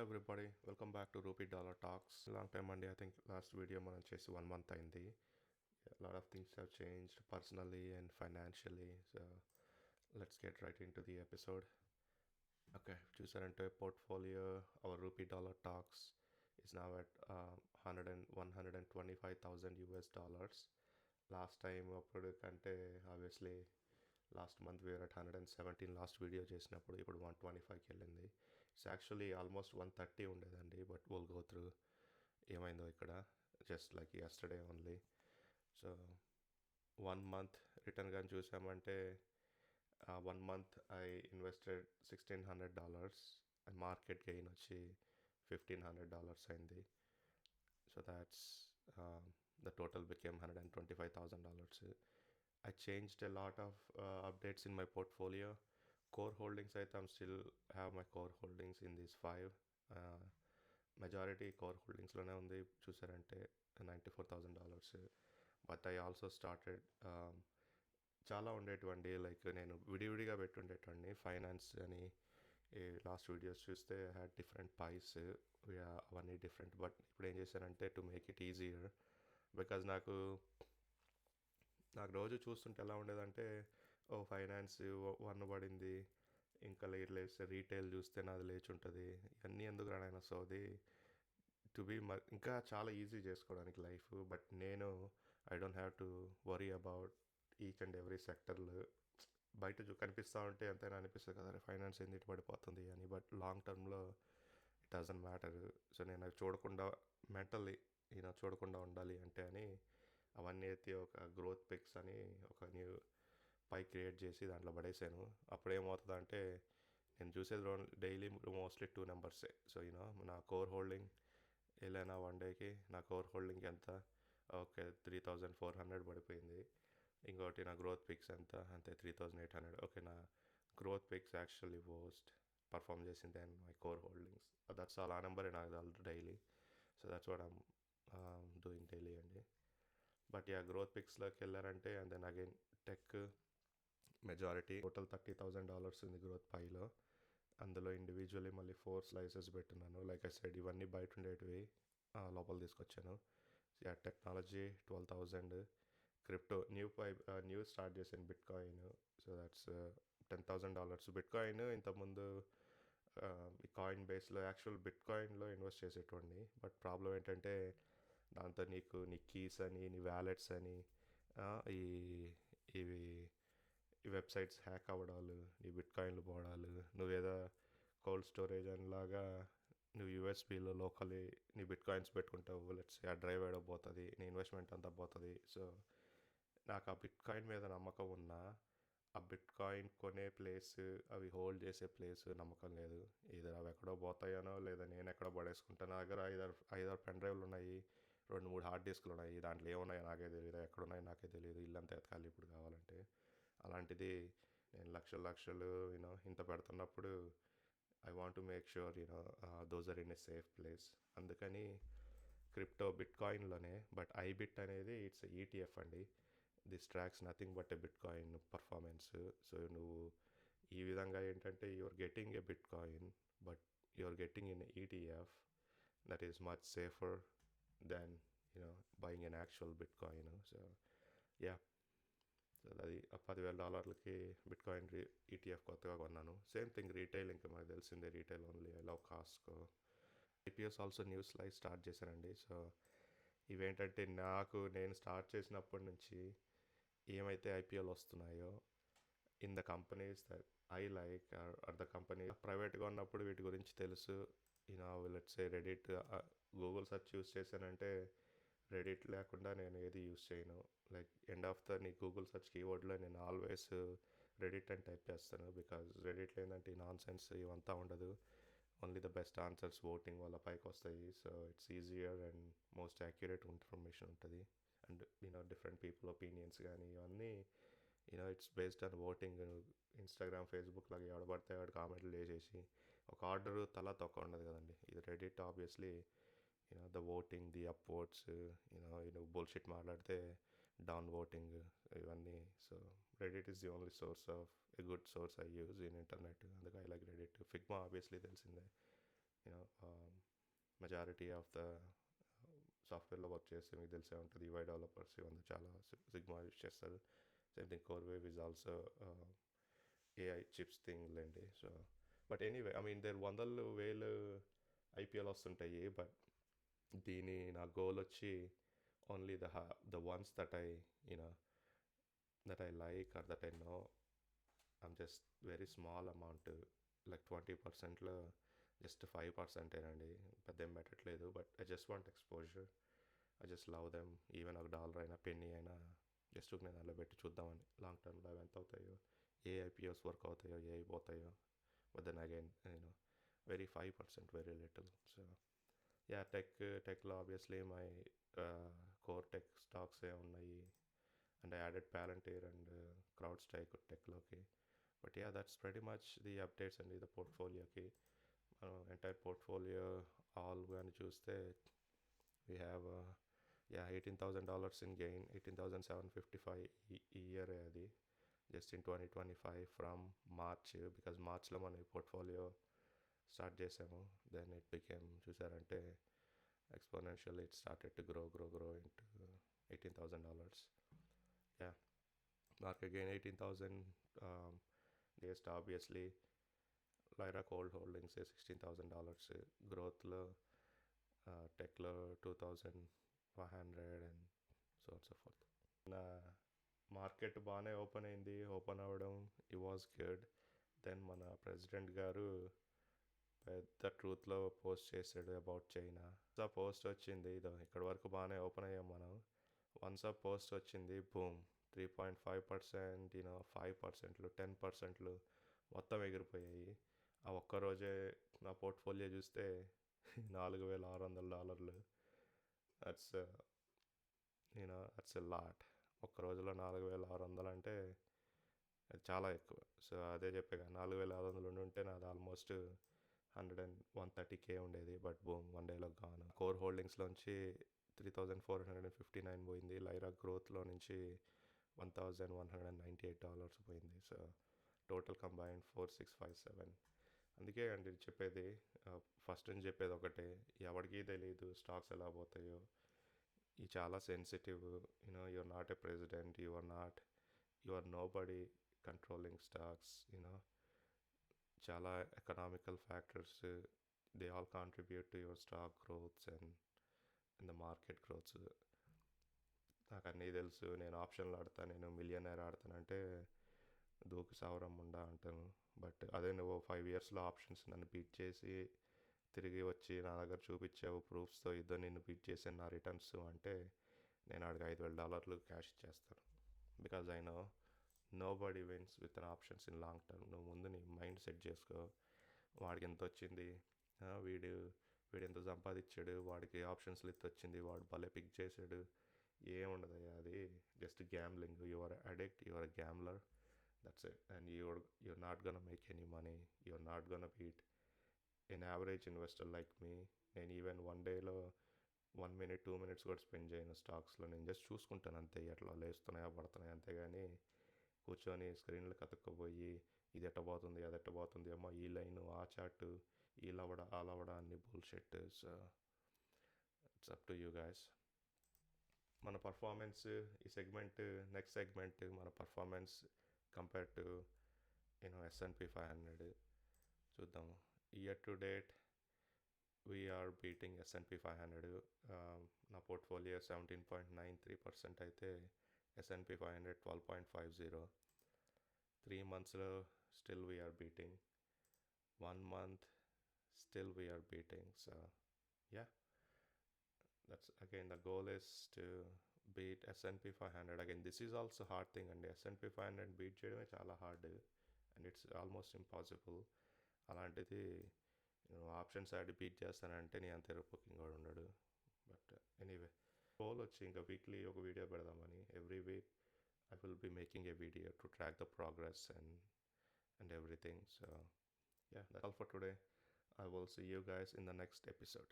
Everybody welcome back to rupee dollar talks. Long time అండి. I think last video మనం చేసి 1 month అయింది. Lot of things have changed personally and financially. So let's get right into the episode. Okay, చూసారంటే portfolio our rupee dollar talks is now at 125,000 US dollars. Last time అప్పుడు కంటే obviously last month we're at 117 last video చేసినప్పుడు. ఇప్పుడు 125కి వెళ్ళింది. It's actually almost 130 ఉండేదండి. But will go through ఏమైందో ఇక్కడ just like yesterday only. So 1 month return కానీ చూసామంటే 1 month I invested $1,600 and market gain వచ్చి $1,500 అయింది. So that's the total became $125,000. I changed a lot of updates in my portfolio. Core holdings, I still have my core holdings in these 5. Majority core holdings లోనే ఉంది. చూసారంటే $94,000. But I also started చాలా ఉండేటువంటి like నేను విడివిడిగా పెట్టుండేటండి. Finance అని last videos చూస్తే had different vice, అవన్నీ డిఫరెంట్. బట్ ఇప్పుడు ఏం చేశానంటే to make it easier, because నాకు రోజు చూస్తుంటే ఎలా ఉండేదంటే ఓ ఫైనాన్స్ 1 పడింది, ఇంకా లేస్తే రీటైల్ చూస్తే నాది లేచి ఉంటుంది, ఇవన్నీ ఎందుకు రానైనా. సో అది టు బీ ఇంకా చాలా ఈజీ చేసుకోవడానికి లైఫ్. బట్ నేను I don't have to worry about each and every సెక్టర్లు. బయట కనిపిస్తూ ఉంటే ఎంతైనా అనిపిస్తుంది కదా ఫైనాన్స్ ఎందుకు పడిపోతుంది అని. బట్ లాంగ్ టర్మ్లో ఇట్ డజంట్ మ్యాటర్. సో నేను అవి చూడకుండా మెంటల్లీ చూడకుండా ఉండాలి అంటే అని అవన్నీ ఎత్తి ఒక గ్రోత్ పిక్స్ అని ఒక న్యూ పై క్రియేట్ చేసి దాంట్లో పడేసాను. అప్పుడు ఏమవుతుంది అంటే నేను చూసేది డైలీ మోస్ట్లీ 2 నెంబర్సే. సో నా కోర్ హోల్డింగ్ వెళ్ళైనా 1 డేకి నా కోర్ హోల్డింగ్ ఎంత, ఓకే 3,400 పడిపోయింది. ఇంకోటి నా గ్రోత్ పిక్స్ ఎంత, అంతే 3,800. ఓకే, నా growth picks actually worst perform చేసింది and my core holdings. That's all. ఆ నెంబరే నాకు daily. So that's what I'm doing daily అండి. బట్ గ్రోత్ పిక్స్లోకి వెళ్ళారంటే and then again tech majority total $30,000 ఉంది గ్రోత్ పైలో. అందులో ఇండివిజువల్లీ మళ్ళీ 4 స్లైసెస్ పెట్టున్నాను. లైక్ ఐ సైడ్ ఇవన్నీ బయట ఉండేటివి లోపల తీసుకొచ్చాను. టెక్నాలజీ 12,000, క్రిప్టో న్యూ స్టార్ట్ చేశాను bitcoin. So that's $10,000. Bitcoin ఇంతకుముందు ఈ కాయిన్ బేస్లో యాక్చువల్ బిట్ కాయిన్లో ఇన్వెస్ట్ చేసేటోండి. బట్ ప్రాబ్లం ఏంటంటే దాంతో నీ కీస్ అని, నీ వ్యాలెట్స్ అని, ఇవి ఈ వెబ్సైట్స్ హ్యాక్ అవ్వడాలు, నీ బిట్ కాయిన్లు పోవడాలు, నువ్వేదో కోల్డ్ స్టోరేజ్ అనిలాగా నువ్వు యూఎస్బీలో లోకలీ నీ బిట్ కాయిన్స్ పెట్టుకుంటావు. లెట్స్ ఆ డ్రైవ్ అయ్యడం పోతుంది, నీ ఇన్వెస్ట్మెంట్ అంతా పోతుంది. సో నాకు ఆ బిట్ కాయిన్ మీద నమ్మకం ఉన్నా ఆ బిట్ కాయిన్ కొనే ప్లేస్, అవి హోల్డ్ చేసే ప్లేస్ నమ్మకం లేదు. ఇద్దరు అవి ఎక్కడో పోతాయనో లేదా నేను ఎక్కడో పడేసుకుంటాను. నా దగ్గర ఐదారు పెన్ డ్రైవ్లు ఉన్నాయి, 2-3 హార్డ్ డిస్క్లు ఉన్నాయి. దాంట్లో ఏమున్నాయో నాకే తెలియదు, ఎక్కడున్నాయో నాకే తెలియదు. ఇల్లంతా ఎతకాలి ఇప్పుడు కావాలంటే. అలాంటిది నేను లక్షలు ఇంత పెడుతున్నప్పుడు I want to make sure those are in a safe place. అందుకని క్రిప్టో బిట్ కాయిన్లోనే. బట్ ఐబిట్ అనేది ఇట్స్ ఈటీఎఫ్ అండి. This tracks nothing but a bitcoin performance. So నువ్వు ఈ విధంగా ఏంటంటే you're getting a bitcoin but you're getting in ETF that is much safer than buying an actual bitcoin. So అది $10,000 bit coin ETF కొత్తగా కొన్నాను. Same thing retail, ఇంకా మనకు తెలిసిందే retail only. I love Costco. IPOs also new slice start చేశానండి. So ఇవేంటంటే నేను start చేసినప్పటి నుంచి ఏమైతే ఐపీఎల్ వస్తున్నాయో in the companies that I like are the company ప్రైవేట్గా ఉన్నప్పుడు వీటి గురించి తెలుసు. Let's say Reddit, Google search use చేశానంటే రెడిట్ లేకుండా నేను ఏది యూస్ చేయను. లైక్ ఎండ్ ఆఫ్ ద నీ గూగుల్ సెర్చ్ కీవర్డ్లో నేను ఆల్వేస్ రెడిట్ అని టైప్ చేస్తాను. బికాజ్ రెడిట్లో ఏంటంటే నాన్ సెన్స్ ఇవంతా ఉండదు. Only the best answers voting వల్ల పైకి వస్తాయి. So it's easier and most accurate information ఉంటుంది. అండ్ డిఫరెంట్ పీపుల్ ఒపీనియన్స్ కానీ ఇవన్నీ it's based on voting. Instagram, Facebook లాగా ఎవడబడితే వాడు కామెంట్లు వేసేసి ఒక ఆర్డర్ తల తొక్క ఉండదు కదండి. ఇది Reddit obviously the voting, the upvotes, bullshit మాట్లాడితే డౌన్ ఓటింగ్ ఇవన్నీ. So Reddit is the only source of good source I use in internet. అందుకే I like Reddit. Figma obviously తెలిసిందే. మెజారిటీ ఆఫ్ ద సాఫ్ట్వేర్లో work చేస్తే మీకు తెలిసే ఉంటుంది. UI developers ఇవన్నీ చాలా సిగ్మా యూస్ చేస్తారు. Same thing CoreWeave is also AI chips thing లేండి. So but anyway I mean there వందలు వేలు ఐపీఎల్ వస్తుంటాయి. బట్ నా గోల్ వచ్చి only the ones that I that I like or that I know. I'm just very small amount, like 20%లో just 5% అండి, పెద్దేం పెట్టట్లేదు. But I just want exposure. I just love them. Even ఒక dollar అయినా penny అయినా just నేను అలా పెట్టి చూద్దామని. లాంగ్ టర్మ్లో అవి ఎంత అవుతాయో, ఏ ఐపీఎస్ వర్క్ అవుతాయో, ఏ అయిపోతాయో. But then again very 5%, very little. So yeah, టెక్లో ఆబ్వియస్లీ మై కోర్ టెక్ స్టాక్సే ఉన్నాయి. And I added Palantir and CrowdStrike techloki. But yeah, that's pretty much the updates and the portfolio ki. Entire portfolio all gonna చూస్తే we have $18,000 in gain, 18,755 year అది just in 2025 from March, because మార్చ్లో మన portfolio start చేసాము. Then it became, చూసారంటే, exponentially it started to grow into $18,000. Yeah, mark again 18,000. Next obviously Lyra Cold Holdings $16,000 growthలో, టెక్లో 2,500 and so on so forth. నా market బాగానే open అయింది. Open అవ్వడం it was good. Then మన president గారు పెద్ద ట్రూత్లో post చేశాడు about China. ఆ పోస్ట్ వచ్చింది, ఇదో ఇక్కడ వరకు బాగానే ఓపెన్ అయ్యాం మనం. వన్స్ ఆ పోస్ట్ వచ్చింది, బూమ్, 3.5%, 5%, 10% మొత్తం ఎగిరిపోయాయి. ఆ ఒక్కరోజే నా పోర్ట్ఫోలియో చూస్తే $4,600. That's that's a lot. ఒక్క రోజులో 4,600 అంటే అది చాలా ఎక్కువ. సో అదే చెప్పాక 4,600 ఉంటే నాది ఆల్మోస్ట్ 130K ఉండేది. బట్ బూమ్, వన్ డేలో గాను. కోర్ హోల్డింగ్స్లోంచి 3,459 పోయింది. లైరా గ్రోత్లో నుంచి $1,198 పోయింది. So total combined 4,657. అందుకే అండి చెప్పేది, ఫస్ట్ నుంచి చెప్పేది ఒకటే, ఎవరికి తెలియదు స్టాక్స్ ఎలా పోతాయో. ఇది చాలా sensitive. You're not a president, you are nobody controlling stocks. చాలా economical factors, they all contribute to your stock growths and the market growths. నాకు అన్నీ తెలుసు, నేను ఆప్షన్లు ఆడతాను, నేను మిలియనర్ ఆడతానంటే దూకి సావరం ఉండా అంటాను. బట్ అదే నువ్వు 5 yearsలో ఆప్షన్స్ నన్ను బీట్ చేసి తిరిగి వచ్చి నా దగ్గర చూపించావు ప్రూఫ్స్తో, ఇద్దరు నిన్ను బీట్ చేసాను నా రిటర్న్స్ అంటే, నేను ఆడికి $5,000 క్యాష్ ఇచ్చేస్తాను. Because I nobody wins with an options in long term. నువ్వు ముందు నీ మైండ్ సెట్ చేసుకో. వాడికి ఎంత వచ్చింది, వీడు ఎంత సంపాదించాడు, వాడికి ఆప్షన్స్లో ఎంత వచ్చింది, వాడు భలే పిక్ చేశాడు, ఏముండదు. అది just gambling. Your addict, your a gambler, that's it. And you're not gonna make any money. You're not gonna beat an average investor like me. నేను ఈవెన్ వన్ డేలో 1 minute 2 minutes కూడా స్పెండ్ చేయను స్టాక్స్లో. నేను just చూసుకుంటాను అంతే, ఎట్లా లేస్తున్నాయా పడుతున్నాయా, అంతేగాని కూర్చొని స్క్రీన్లో కతుక్కోపోయి ఇది ఎట్టబోతుంది అది ఎట్టబోతుంది, అమ్మ ఈ లైను ఆ చార్టు ఈ లవడ ఆ లవడ అన్ని bullshit. So it's up to you guys. మన పర్ఫార్మెన్స్ ఈ సెగ్మెంట్, నెక్స్ట్ సెగ్మెంట్ మన పర్ఫార్మెన్స్ కంపేర్ టు S&P 500 చూద్దాము. Year to date we're beating S&P 500. నా పోర్ట్ఫోలియో 17.93% అయితే S&P 500 12.50. 3 monthsలో still we're beating. 1 month still we are beating. So yeah, that's again the goal is to beat S&P 500. Again, this is also hard thing, and S&P 500 beat చేయడమే చాలా hard, and it's almost impossible. అలాంటిది options ఆడి beat చేస్తానంటే నీ అంత booking కూడా ఉండడు. But anyway, goal వచ్చి ఇంకా వీక్లీ ఒక వీడియో పెడదామని. Every week I will be making a video to track the progress and everything. So yeah, that's all for today. I will see you guys in the next episode.